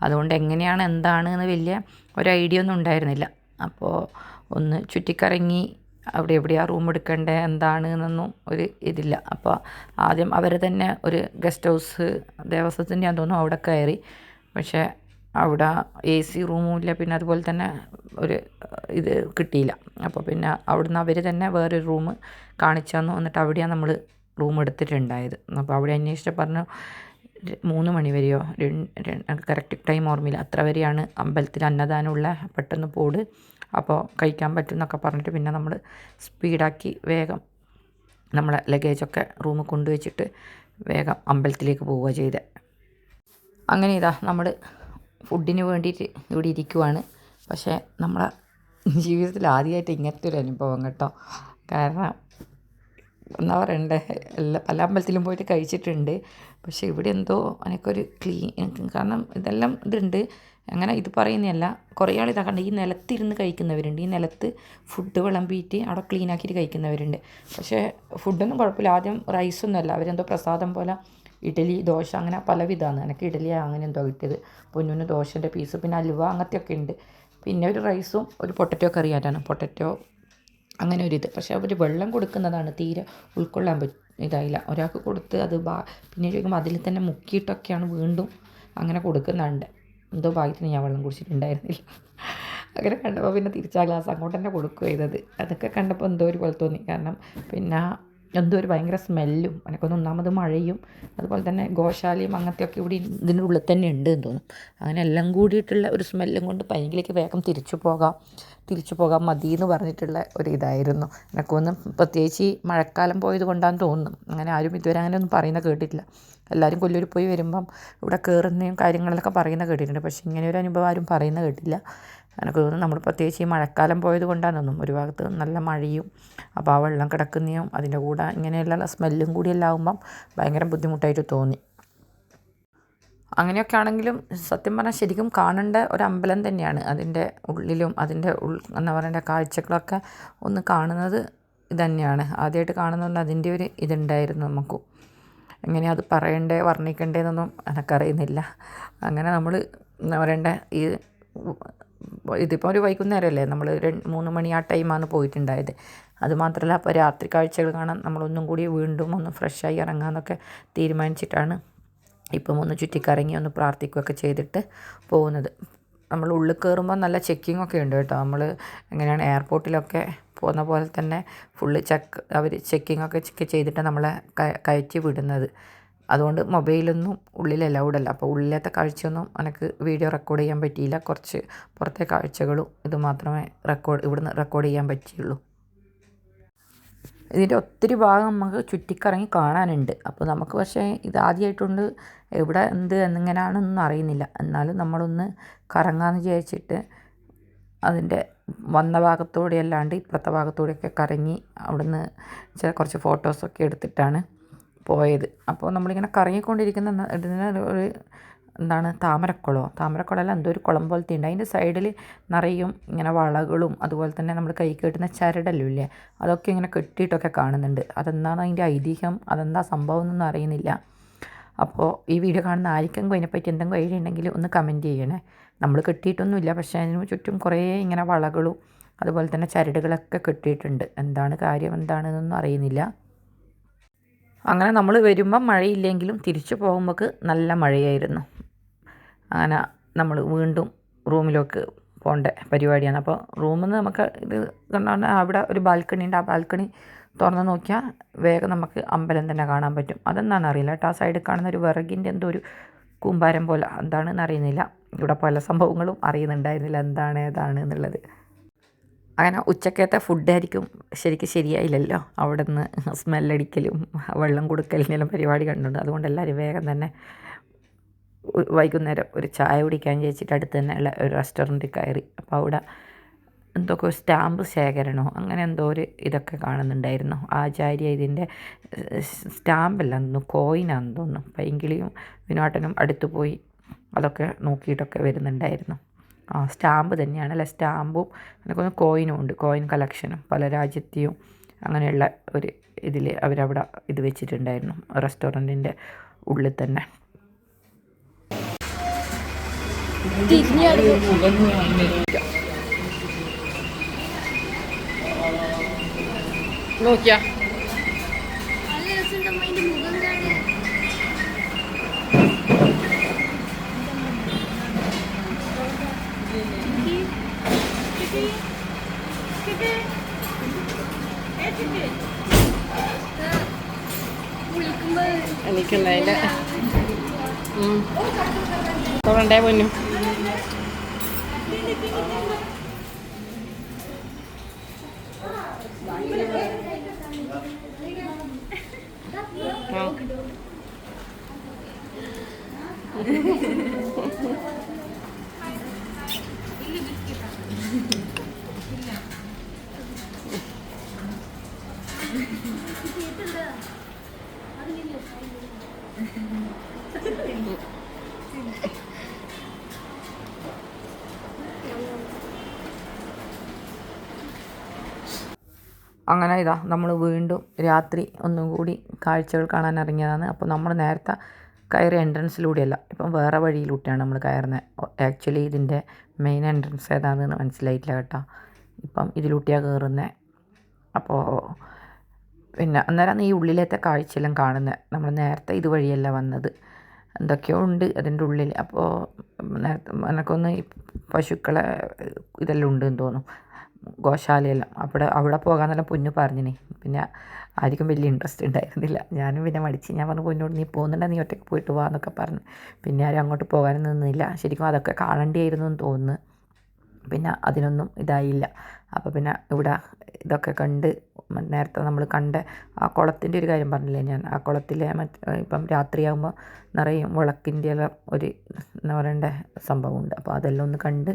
അതുകൊണ്ട് എങ്ങനെയാണ് എന്താണ് എന്ന് വലിയ ഒരു ഐഡിയ ഒന്നും ഉണ്ടായിരുന്നില്ല. അപ്പോൾ ഒന്ന് ചുറ്റിക്കറങ്ങി അവിടെ എവിടെയാണ് റൂം എടുക്കേണ്ടത് എന്താണ് എന്നൊന്നും ഒരു ഇതില്ല. അപ്പോൾ ആദ്യം അവർ തന്നെ ഒരു ഗസ്റ്റ് ഹൗസ് ദേവസ്വത്തിൻ്റെ ഞാൻ തോന്നുന്നു അവിടെ കയറി. പക്ഷേ അവിടെ AC റൂമും ഇല്ല, പിന്നെ അതുപോലെ തന്നെ ഒരു ഇത് കിട്ടിയില്ല. അപ്പോൾ പിന്നെ അവിടുന്ന് അവർ തന്നെ വേറൊരു റൂം കാണിച്ചു തന്നു. എന്നിട്ട് അവിടെയാണ് നമ്മൾ റൂം എടുത്തിട്ടുണ്ടായത്. അപ്പോൾ അവിടെ അന്വേഷിച്ച് പറഞ്ഞു 3 മണി വരെയോ കറക്റ്റ് ടൈം ഓർമ്മയില്ല, അത്ര വരെയാണ് അമ്പലത്തിൽ അന്നദാനമുള്ള, പെട്ടെന്ന് പോട്, അപ്പോൾ കഴിക്കാൻ പറ്റും എന്നൊക്കെ പറഞ്ഞിട്ട് പിന്നെ നമ്മൾ സ്പീഡാക്കി വേഗം നമ്മളെ ലഗേജൊക്കെ റൂമിൽ കൊണ്ടുവച്ചിട്ട് വേഗം അമ്പലത്തിലേക്ക് പോവുക ചെയ്തത്. അങ്ങനെ ഇതാ നമ്മൾ ഫുഡിന് വേണ്ടിയിട്ട് ഇവിടെ ഇരിക്കുവാണ്. പക്ഷേ നമ്മളെ ജീവിതത്തിൽ ആദ്യമായിട്ട് ഇങ്ങനത്തെ ഒരു അനുഭവം കേട്ടോ. കാരണം എന്താ പറയണ്ടേ, പല അമ്പലത്തിലും പോയിട്ട് കഴിച്ചിട്ടുണ്ട്. പക്ഷേ ഇവിടെ എന്തോ എനിക്കൊരു കാരണം ഇതെല്ലാം ഇതുണ്ട്, അങ്ങനെ ഇത് പറയുന്നതല്ല. കുറേ ആൾ ഇതാ കണ്ട, ഈ നിലത്തിരുന്ന് കഴിക്കുന്നവരുണ്ട്, ഈ നിലത്ത് ഫുഡ് വിളമ്പിയിട്ട് അവിടെ ക്ലീനാക്കിയിട്ട് കഴിക്കുന്നവരുണ്ട്. പക്ഷേ ഫുഡൊന്നും കുഴപ്പമില്ല. ആദ്യം റൈസൊന്നുമല്ല, അവരെന്തോ പ്രസാദം പോലെ ഇഡലി, ദോശ, അങ്ങനെ പലവിധമാണ്. എനിക്ക് ഇഡലി അങ്ങനെ എന്തോ കിട്ടിയത്, പൊന്നൂന് ദോശൻ്റെ പീസ്, പിന്നെ അലുവ അങ്ങനത്തെയൊക്കെ ഉണ്ട്. പിന്നെ ഒരു റൈസും ഒരു പൊട്ടറ്റോ കറിയായിട്ടാണ്, പൊട്ടറ്റോ അങ്ങനെ ഒരിത്. പക്ഷേ അവർ വെള്ളം കൊടുക്കുന്നതാണ് തീരെ ഉൾക്കൊള്ളാൻ ഇതായില്ല. ഒരാൾക്ക് കൊടുത്ത് അത് പിന്നെ ചോദിക്കുമ്പോൾ അതിൽ തന്നെ മുക്കിയിട്ടൊക്കെയാണ് വീണ്ടും അങ്ങനെ കൊടുക്കുന്നുണ്ട്. എന്തോ ഭാഗ്യത്തിന് ഞാൻ വെള്ളം കുടിച്ചിട്ടുണ്ടായിരുന്നില്ല. അങ്ങനെ കണ്ടപ്പോൾ പിന്നെ തിരിച്ചാ ഗ്ലാസ് അങ്ങോട്ട് തന്നെ കൊടുക്കുക ചെയ്തത്. അതൊക്കെ കണ്ടപ്പോൾ എന്തോ ഒരു പോലെ തോന്നി. കാരണം പിന്നെ എന്തോ ഒരു ഭയങ്കര സ്മെല്ലും, എനിക്കൊന്ന് ഒന്നാമത് മഴയും അതുപോലെ തന്നെ ഗോശാലയും അങ്ങനത്തെയൊക്കെ ഇവിടെ ഇതിൻ്റെ ഉള്ളിൽ തന്നെ ഉണ്ട് എന്ന് തോന്നും. അങ്ങനെ എല്ലാം കൂടിയിട്ടുള്ള ഒരു സ്മെല്ലും കൊണ്ട് പൈങ്കിലേക്ക് വേഗം തിരിച്ചു പോകാം മതി എന്ന് പറഞ്ഞിട്ടുള്ള ഒരു ഇതായിരുന്നു. എനിക്കൊന്നും പ്രത്യേകിച്ച് മഴക്കാലം പോയത് കൊണ്ടാണെന്ന് തോന്നുന്നു. അങ്ങനെ ആരും ഇതുവരെ അങ്ങനെ ഒന്നും പറയുന്നത് കേട്ടിട്ടില്ല. എല്ലാവരും കൊല്ലൂർ പോയി വരുമ്പം ഇവിടെ കയറുന്നതും കാര്യങ്ങളിലൊക്കെ പറയുന്നത് കേട്ടിട്ടുണ്ട്. പക്ഷേ ഇങ്ങനെ ഒരു അനുഭവം ആരും പറയുന്നത് കേട്ടില്ല. എനിക്ക് തോന്നുന്നു നമ്മൾ പ്രത്യേകിച്ച് ഈ മഴക്കാലം പോയത് കൊണ്ടാണെന്നും ഒരു ഭാഗത്ത് നല്ല മഴയും അപ്പോൾ ആ വെള്ളം കിടക്കുന്നതും അതിൻ്റെ കൂടെ ഇങ്ങനെയുള്ള സ്മെല്ലും കൂടി എല്ലാം ആകുമ്പം ഭയങ്കര ബുദ്ധിമുട്ടായിട്ട് തോന്നി. അങ്ങനെയൊക്കെ ആണെങ്കിലും സത്യം പറഞ്ഞാൽ ശരിക്കും കാണേണ്ട ഒരു അമ്പലം തന്നെയാണ്. അതിൻ്റെ ഉള്ളിലും അതിൻ്റെ എന്താ പറയേണ്ട കാഴ്ചകളൊക്കെ ഒന്ന് കാണുന്നത് ഇതന്നെയാണ്. ആദ്യമായിട്ട് കാണുന്നതുകൊണ്ട് അതിൻ്റെ ഒരു ഇതുണ്ടായിരുന്നു നമുക്കും. എങ്ങനെയാണ് അത് പറയണ്ടേ വർണ്ണിക്കണ്ടേന്നൊന്നും എനിക്കറിയുന്നില്ല. അങ്ങനെ നമ്മൾ എന്താ പറയണ്ടേ, ഇതിപ്പോൾ ഒരു വൈകുന്നേരമല്ലേ, നമ്മൾ 3 മണി ആ ടൈമാണ് പോയിട്ടുണ്ടായത്. അതുമാത്രമല്ല അപ്പോൾ രാത്രി കാഴ്ചകൾ കാണാൻ നമ്മളൊന്നും കൂടി വീണ്ടും ഒന്ന് ഫ്രഷായി ഇറങ്ങാമെന്നൊക്കെ തീരുമാനിച്ചിട്ടാണ് ഇപ്പം ഒന്ന് ചുറ്റിക്കറങ്ങി ഒന്ന് പ്രാർത്ഥിക്കുകയൊക്കെ ചെയ്തിട്ട് പോകുന്നത്. നമ്മൾ ഉള്ളിൽ കയറുമ്പോൾ നല്ല ചെക്കിങ്ങൊക്കെ ഉണ്ട് കേട്ടോ. നമ്മൾ എങ്ങനെയാണ് എയർപോർട്ടിലൊക്കെ പോകുന്ന പോലെ തന്നെ ഫുള്ള് അവർ ചെക്കിങ്ങൊക്കെ ചെയ്തിട്ട് നമ്മളെ കയറ്റി വിടുന്നത്. അതുകൊണ്ട് മൊബൈലൊന്നും ഉള്ളിൽ അലൗഡല്ല. അപ്പോൾ ഉള്ളിലത്തെ കാഴ്ചയൊന്നും എനിക്ക് വീഡിയോ റെക്കോർഡ് ചെയ്യാൻ പറ്റിയില്ല. കുറച്ച് പുറത്തെ കാഴ്ചകളും ഇത് മാത്രമേ ഇവിടുന്ന് റെക്കോർഡ് ചെയ്യാൻ പറ്റിയുള്ളൂ. ഇതിൻ്റെ ഒത്തിരി ഭാഗം നമുക്ക് ചുറ്റിക്കറങ്ങി കാണാനുണ്ട്. അപ്പോൾ നമുക്ക് പക്ഷേ ഇതാദ്യമായിട്ടുണ്ട്, എവിടെ എന്ത് എന്നിങ്ങനെയാണെന്നൊന്നും അറിയുന്നില്ല. എന്നാലും നമ്മളൊന്ന് കറങ്ങാമെന്ന് വിചാരിച്ചിട്ട് അതിൻ്റെ വന്ന ഭാഗത്തൂടെ അല്ലാണ്ട് ഇപ്പുറത്തെ ഭാഗത്തൂടെയൊക്കെ കറങ്ങി അവിടുന്ന് കുറച്ച് ഫോട്ടോസൊക്കെ എടുത്തിട്ടാണ് പോയത്. അപ്പോൾ നമ്മളിങ്ങനെ കറങ്ങിക്കൊണ്ടിരിക്കുന്ന ഇതിന് ഒരു എന്താണ് താമരക്കുളമല്ല, എന്തോ ഒരു കുളം പോലത്തെ ഉണ്ട്. അതിൻ്റെ സൈഡിൽ നിറയും ഇങ്ങനെ വളകളും അതുപോലെ തന്നെ നമ്മൾ കൈ കെട്ടുന്ന ചരടല്ലോ ഇല്ലേ, അതൊക്കെ ഇങ്ങനെ കെട്ടിയിട്ടൊക്കെ കാണുന്നുണ്ട്. അതെന്താണ് അതിൻ്റെ ഐതിഹ്യം, അതെന്താ സംഭവം എന്നൊന്നും അറിയുന്നില്ല. അപ്പോൾ ഈ വീഡിയോ കാണുന്ന ആർക്കെങ്കിലും അതിനെപ്പറ്റി എന്തെങ്കിലും ഐഡിയ ഉണ്ടെങ്കിൽ ഒന്ന് കമൻറ്റ് ചെയ്യണേ. നമ്മൾ കെട്ടിയിട്ടൊന്നുമില്ല, പക്ഷേ അതിന് ചുറ്റും കുറേ ഇങ്ങനെ വളകളും അതുപോലെ തന്നെ ചരടുകളൊക്കെ കെട്ടിയിട്ടുണ്ട്. എന്താണ് കാര്യം എന്താണെന്നൊന്നും അറിയുന്നില്ല. അങ്ങനെ നമ്മൾ വരുമ്പം മഴയില്ലെങ്കിലും തിരിച്ചു പോകുമ്പോൾ നല്ല മഴയായിരുന്നു. അങ്ങനെ നമ്മൾ വീണ്ടും റൂമിലേക്ക് പോകേണ്ട പരിപാടിയാണ്. അപ്പോൾ റൂമിൽ നിന്ന് നമുക്ക് ഇത് കണ്ടാൽ അവിടെ ഒരു ബാൽക്കണി ഉണ്ട്. ആ ബാൽക്കണി തുറന്ന് നോക്കിയാൽ വേഗം നമുക്ക് അമ്പലം തന്നെ കാണാൻ പറ്റും. അതെന്താണെന്ന് അറിയില്ല കേട്ടോ. ആ സൈഡിൽ കാണുന്ന ഒരു വിറകിൻ്റെ എന്തോ ഒരു കൂമ്പാരം പോലെ എന്താണെന്ന് അറിയുന്നില്ല. ഇവിടെ പല സംഭവങ്ങളും അറിയുന്നുണ്ടായിരുന്നില്ല എന്താണ് ഏതാണ് എന്നുള്ളത്. അങ്ങനെ ഉച്ചക്കത്തെ ഫുഡായിരിക്കും ശരിക്കും ശരിയായില്ലല്ലോ. അവിടെ നിന്ന് സ്മെല്ലടിക്കലും വെള്ളം കൊടുക്കലിനെല്ലാം പരിപാടി കണ്ടിട്ടുണ്ട്. അതുകൊണ്ട് എല്ലാവരും വേഗം തന്നെ വൈകുന്നേരം ഒരു ചായ കുടിക്കാൻ വിചാരിച്ചിട്ട് അടുത്ത് തന്നെ ഉള്ള ഒരു റെസ്റ്റോറൻറ്റിൽ കയറി. അപ്പോൾ അവിടെ എന്തൊക്കെ സ്റ്റാമ്പ് ശേഖരണമോ അങ്ങനെ എന്തോ ഒരു ഇതൊക്കെ കാണുന്നുണ്ടായിരുന്നു. ആചാര്യ ഇതിൻ്റെ സ്റ്റാമ്പല്ലാന്ന് തോന്നുന്നു, കോയിനാണെന്ന് തോന്നുന്നു. പൈങ്കിളിയും വിനോട്ടനും അടുത്ത് പോയി അതൊക്കെ നോക്കിയിട്ടൊക്കെ വരുന്നുണ്ടായിരുന്നു. സ്റ്റാമ്പ് തന്നെയാണ് അല്ലേ, സ്റ്റാമ്പും എനിക്കൊന്ന് കോയിനും ഉണ്ട്, കോയിൻ കളക്ഷനും പല രാജ്യത്തെയും അങ്ങനെയുള്ള ഒരു ഇതിൽ അവരവിടെ ഇത് വെച്ചിട്ടുണ്ടായിരുന്നു റെസ്റ്റോറൻറ്റിൻ്റെ ഉള്ളിൽ തന്നെ. നോക്കിയാ നല്ല രസമുണ്ട് അതിന്റെ മുഖം കാണാൻ. വിളിക്കുമ്പോ എനിക്കുണ്ടതിൻ്റെ തൊടണ്ടേ പൊന്നു. അങ്ങനെ ഇതാ നമ്മൾ വീണ്ടും രാത്രി ഒന്നും കൂടി കാഴ്ചകൾ കാണാൻ ഇറങ്ങിയതാണ്. അപ്പോൾ നമ്മൾ നേരത്തെ കയറി എൻട്രൻസിലൂടെയല്ല, ഇപ്പം വേറെ വഴിയിലൂടെയാണ് നമ്മൾ കയറുന്നത്. ആക്ച്വലി ഇതിൻ്റെ മെയിൻ എൻട്രൻസ് ഏതാണെന്ന് മനസ്സിലായിട്ടില്ല കേട്ടോ. ഇപ്പം ഇതിലൂട്ടിയാണ് കയറുന്നത്. അപ്പോൾ പിന്നെ അന്നേരം ഈ ഉള്ളിലത്തെ കാഴ്ചയെല്ലാം കാണുന്നത്. നമ്മൾ നേരത്തെ ഇതുവഴിയല്ല വന്നത്, എന്തൊക്കെയോ ഉണ്ട് അതിൻ്റെ ഉള്ളിൽ. അപ്പോൾ നേരത്തെ എനിക്കൊന്ന് പശുക്കളെ ഇതെല്ലാം ഉണ്ടെന്ന് തോന്നും, ഗോശാലയെല്ലാം. അവിടെ പോകാമെന്നെല്ലാം പൊന്നു പറഞ്ഞിനി. പിന്നെ ആർക്കും വലിയ ഇൻട്രസ്റ്റ് ഉണ്ടായിരുന്നില്ല. ഞാനും പിന്നെ മടിച്ച്. ഞാൻ പറഞ്ഞു പൊന്നോട് നീ പോകുന്നുണ്ടെങ്കിൽ നീ ഒറ്റയ്ക്ക് പോയിട്ട് വാ എന്നൊക്കെ പറഞ്ഞു. പിന്നെ ആരും അങ്ങോട്ട് പോകാനും നിന്നില്ല. ശരിക്കും അതൊക്കെ കാണേണ്ടിയായിരുന്നു എന്ന് തോന്നുന്നു. പിന്നെ അതിനൊന്നും ഇതായില്ല. അപ്പോൾ പിന്നെ ഇവിടെ ഇതൊക്കെ കണ്ട് നേരത്തെ നമ്മൾ കണ്ട ആ കുളത്തിൻ്റെ ഒരു കാര്യം പറഞ്ഞില്ലേ ഞാൻ, ആ കുളത്തിലെ ഇപ്പം രാത്രിയാകുമ്പോൾ നിറയും വിളക്കിൻ്റെ എല്ലാം ഒരു എന്താ പറയണ്ട സംഭവമുണ്ട്. അപ്പോൾ അതെല്ലാം ഒന്ന് കണ്ട്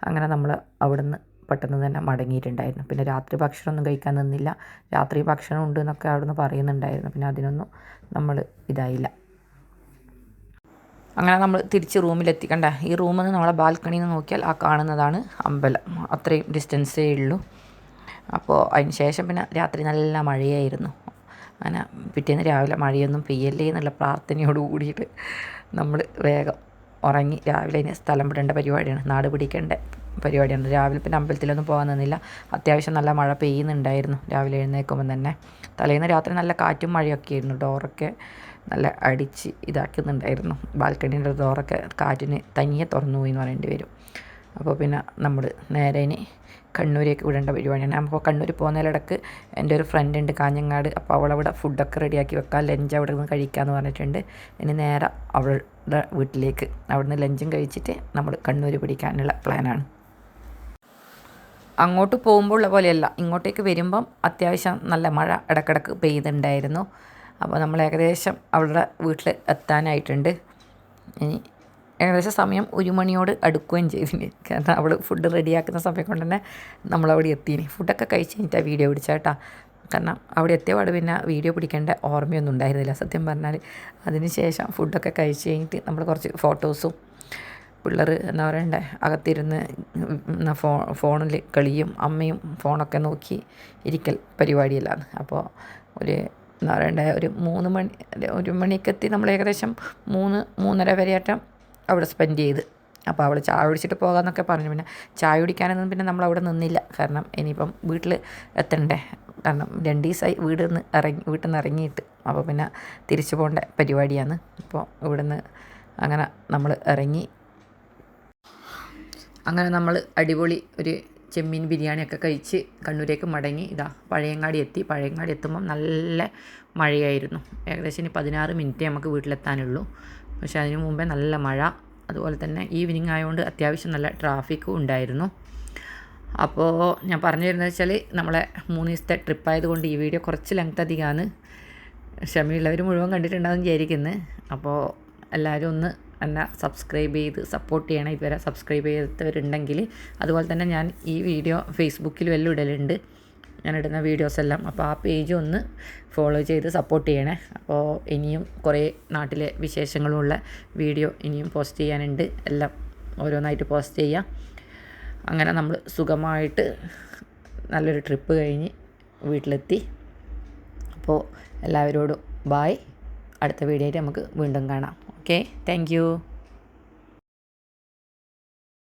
അങ്ങനെ നമ്മൾ അവിടുന്ന് പെട്ടെന്ന് തന്നെ മടങ്ങിയിട്ടുണ്ടായിരുന്നു. പിന്നെ രാത്രി ഭക്ഷണമൊന്നും കഴിക്കാൻ നിന്നില്ല. രാത്രി ഭക്ഷണം ഉണ്ട് എന്നൊക്കെ അവിടുന്ന് പറയുന്നുണ്ടായിരുന്നു. പിന്നെ അതിനൊന്നും നമ്മൾ ഇതായില്ല. അങ്ങനെ നമ്മൾ തിരിച്ച് റൂമിലെത്തി. കണ്ട ഈ റൂമിൽ നിന്ന് നമ്മളെ ബാൽക്കണിയിൽ നിന്ന് നോക്കിയാൽ ആ കാണുന്നതാണ് അമ്പലം. അത്രയും ഡിസ്റ്റൻസേ ഉള്ളൂ. അപ്പോൾ അതിന് ശേഷം പിന്നെ രാത്രി നല്ല മഴയായിരുന്നു. അങ്ങനെ പിറ്റേന്ന് രാവിലെ മഴയൊന്നും പെയ്യല്ലേ എന്നുള്ള പ്രാർത്ഥനയോട് കൂടിയിട്ട് നമ്മൾ വേഗം ഉറങ്ങി. രാവിലെ അതിന് സ്ഥലം വിടേണ്ട പരിപാടിയാണ്, നാട് പിടിക്കേണ്ട പരിപാടിയാണ്. രാവിലെ പിന്നെ അമ്പലത്തിലൊന്നും പോകാൻ നിന്നില്ല. അത്യാവശ്യം നല്ല മഴ പെയ്യുന്നുണ്ടായിരുന്നു രാവിലെ എഴുന്നേൽക്കുമ്പം തന്നെ. തലേന്ന് രാത്രി നല്ല കാറ്റും മഴയൊക്കെ ആയിരുന്നു. ഡോറൊക്കെ നല്ല അടിച്ച് ഇതാക്കുന്നുണ്ടായിരുന്നു. ബാൽക്കണീൻ്റെ ഡോറൊക്കെ കാറ്റിന് തനിയെ തുറന്നു പോയി എന്ന് പറയേണ്ടി വരും. അപ്പോൾ പിന്നെ നമ്മൾ നേരെ ഇനി കണ്ണൂരേക്ക് വിടേണ്ട പരിപാടിയാണ്. അപ്പോൾ കണ്ണൂർ പോകുന്നതിലിടക്ക് എൻ്റെ ഒരു ഫ്രണ്ട് ഉണ്ട് കാഞ്ഞങ്ങാട്. അപ്പോൾ അവളവിടെ ഫുഡൊക്കെ റെഡിയാക്കി വെക്കാം, ലഞ്ച് അവിടെ നിന്ന് കഴിക്കാമെന്ന് പറഞ്ഞിട്ടുണ്ട്. ഇനി നേരെ അവളുടെ വീട്ടിലേക്ക് അവിടുന്ന് ലഞ്ചും കഴിച്ചിട്ട് നമ്മൾ കണ്ണൂർ പിടിക്കാനുള്ള പ്ലാനാണ്. അങ്ങോട്ട് പോകുമ്പോൾ ഉള്ള പോലെയല്ല, ഇങ്ങോട്ടേക്ക് വരുമ്പം അത്യാവശ്യം നല്ല മഴ ഇടക്കിടക്ക് പെയ്തുണ്ടായിരുന്നു. അപ്പോൾ നമ്മൾ ഏകദേശം അവളുടെ വീട്ടിൽ എത്താനായിട്ടുണ്ട്. ഇനി ഏകദേശം സമയം 1 മണിയോട് അടുക്കുകയും ചെയ്തിന്. കാരണം അവൾ ഫുഡ് റെഡിയാക്കുന്ന സമയം കൊണ്ട് തന്നെ നമ്മളവിടെ എത്തിയിന്. ഫുഡൊക്കെ കഴിച്ച് കഴിഞ്ഞിട്ടാണ് വീഡിയോ പിടിച്ചേട്ടാ. കാരണം അവിടെ എത്തിയപാട് പിന്നെ വീഡിയോ പിടിക്കേണ്ട ഓർമ്മയൊന്നും ഉണ്ടായിരുന്നില്ല സത്യം പറഞ്ഞാൽ. അതിന് ശേഷം ഫുഡൊക്കെ കഴിച്ച് കഴിഞ്ഞിട്ട് നമ്മൾ കുറച്ച് ഫോട്ടോസും പിള്ളേർ എന്താ പറയണ്ടേ അകത്തിരുന്ന് ഫോണിൽ കളിയും അമ്മയും ഫോണൊക്കെ നോക്കി ഇരിക്കൽ പരിപാടിയിലാണ്. അപ്പോൾ ഒരു എന്താ പറയണ്ടേ ഒരു 1 മണിക്കെത്തി നമ്മൾ ഏകദേശം 3-3:30 വരെയാറ്റം അവിടെ സ്പെൻഡ് ചെയ്ത്. അപ്പോൾ അവൾ ചായ കുടിച്ചിട്ട് പോകാമെന്നൊക്കെ പറഞ്ഞു. പിന്നെ ചായ കുടിക്കാനൊന്നും പിന്നെ നമ്മളവിടെ നിന്നില്ല. കാരണം ഇനിയിപ്പം വീട്ടിൽ എത്തണ്ടേ. കാരണം 2 ദിവസമായി വീട്ടിൽ നിന്ന് ഇറങ്ങിയിട്ട്. അപ്പോൾ പിന്നെ തിരിച്ചു പോകേണ്ട പരിപാടിയാണ്. അപ്പോൾ ഇവിടുന്ന് അങ്ങനെ നമ്മൾ ഇറങ്ങി. അങ്ങനെ നമ്മൾ അടിപൊളി ഒരു ചെമ്മീൻ ബിരിയാണിയൊക്കെ കഴിച്ച് കണ്ണൂരേക്ക് മടങ്ങി. ഇതാ പഴയങ്ങാടി എത്തി. പഴയങ്ങാടി എത്തുമ്പം നല്ല മഴയായിരുന്നു. ഏകദേശം ഇനി 16 മിനിറ്റേ നമുക്ക് വീട്ടിലെത്താനുള്ളൂ. പക്ഷേ അതിന് മുമ്പേ നല്ല മഴ. അതുപോലെ തന്നെ ഈവനിങ് ആയതുകൊണ്ട് അത്യാവശ്യം നല്ല ട്രാഫിക്കും ഉണ്ടായിരുന്നു. അപ്പോൾ ഞാൻ പറഞ്ഞു തരുന്നത് വെച്ചാൽ നമ്മളെ 3 ദിവസത്തെ ട്രിപ്പായതുകൊണ്ട് ഈ വീഡിയോ കുറച്ച് ലെങ്ത് അധികമാണ്. ക്ഷമയുള്ളവർ മുഴുവൻ കണ്ടിട്ടുണ്ടാകുമെന്ന് വിചാരിക്കുന്നു. അപ്പോൾ എല്ലാവരും ഒന്ന് എന്നെ സബ്സ്ക്രൈബ് ചെയ്ത് സപ്പോർട്ട് ചെയ്യണം. ഇതുവരെ സബ്സ്ക്രൈബ് ചെയ്തവരുണ്ടെങ്കിൽ. അതുപോലെ തന്നെ ഞാൻ ഈ വീഡിയോ ഫേസ്ബുക്കിലും എല്ലാം ഇടലുണ്ട്, ഞാനിടുന്ന വീഡിയോസ് എല്ലാം. അപ്പോൾ ആ പേജ് ഒന്ന് ഫോളോ ചെയ്ത് സപ്പോർട്ട് ചെയ്യണേ. അപ്പോൾ ഇനിയും കുറേ നാട്ടിലെ വിശേഷങ്ങളുള്ള വീഡിയോ ഇനിയും പോസ്റ്റ് ചെയ്യാനുണ്ട്. എല്ലാം ഓരോന്നായിട്ട് പോസ്റ്റ് ചെയ്യാം. അങ്ങനെ നമ്മൾ സുഖമായിട്ട് നല്ലൊരു ട്രിപ്പ് കഴിഞ്ഞ് വീട്ടിലെത്തി. അപ്പോൾ എല്ലാവരോടും ബായ്. അടുത്ത വീഡിയോ ആയിട്ട് നമുക്ക് വീണ്ടും കാണാം. Okay, thank you.